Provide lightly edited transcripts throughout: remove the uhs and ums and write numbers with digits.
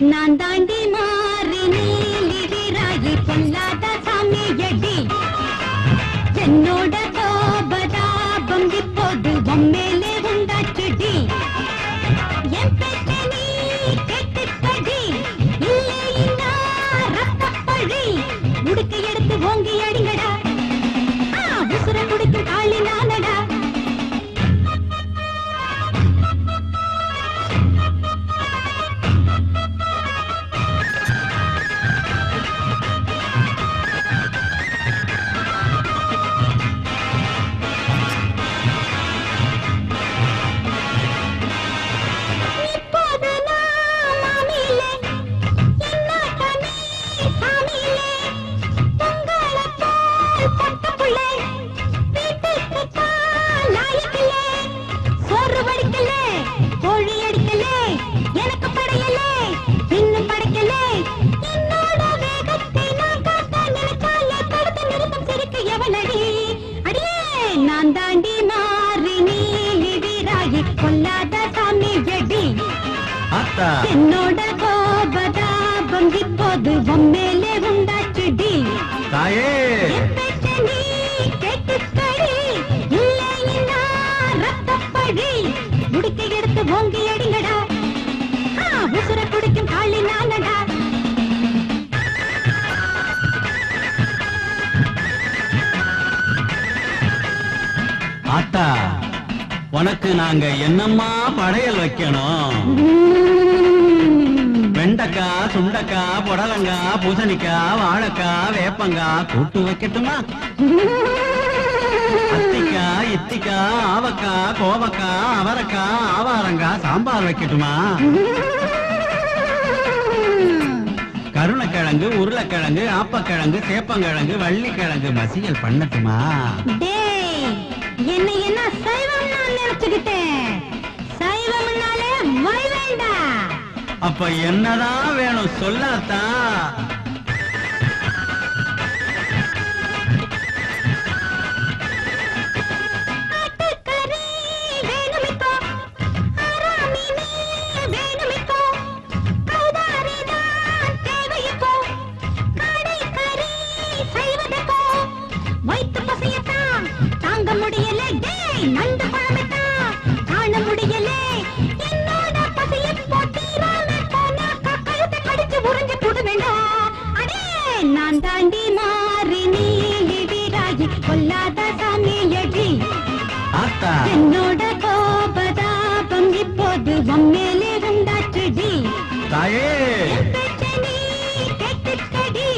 நான் தாண்டி மாறி நீலிராயி பொல்லாத சாமியடி என்னோட கோபதாபம் இப்போது பொம்மேலே உண்டாச்சுடி என் பேச்ச நீ கேட்டுக்கடி இல்லைன்னா ரத்தப்பழி உடுக்க எடுத்து ஓங்கி அடிங்கடா உசுர குடிக்கும் காளி நானடா நான் தாண்டி மாறி நீலிராயி பொல்லாத சாமியடி என்னோட கோபதாபம் இப்போது பொம்மேலே உண்டாச்சுடி தாயே நீ கேட்டுக்கடி இல்லைன்னா ரத்தப்பழி உடுக்க எடுத்து ஓங்கி அடிங்கடா உசுர குடிக்கும் காளி நானடா ஆத்தா உனக்கு நாங்க என்னம்மா படையல் வைக்கணும் வெண்டைக்காய் சுண்டக்காய் புடலங்காய் பூசணிக்காய் வாழைக்காய் வேப்பங்காய் கூட்டு வைக்கட்டுமா அத்திக்காய் இத்திக்காய் ஆவக்காய் கோவக்காய் அவரைக்காய் ஆவாரங்காய் சாம்பார் வைக்கட்டுமா கருணக்கிழங்கு உருளைக்கிழங்கு ஆப்பக்கிழங்கு சேப்பங்கிழங்கு வள்ளிக்கிழங்கு மசியல் பண்ணட்டுமா என்ன என்ன சைவம் நான் நினைச்சுக்கிட்டேன் சைவம்னாலே வை வேண்டா அப்ப என்னதான் வேணும் சொல்லாத்தா முடியல நண்டு பழமைத்தா காண முடியல என்னோட பசைய போட்டீராம போனா கழுத்தை கடிச்சு உறிஞ்சு போட வேண்டாம் அடே நான் தாண்டி மாறி நீலிராயி பொல்லாத சாமியடி என்னோட கோபதாபம் இப்போது பொம்மேலே உண்டாச்சுடி தாயே நீ கேட்டுக்கடி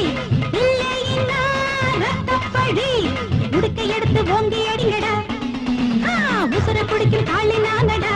இல்லைன்னா ரத்தப்பழி உடுக்க எடுத்து ஓங்கி அடிங்கடா உசுர குடிக்கும் காளி நானடா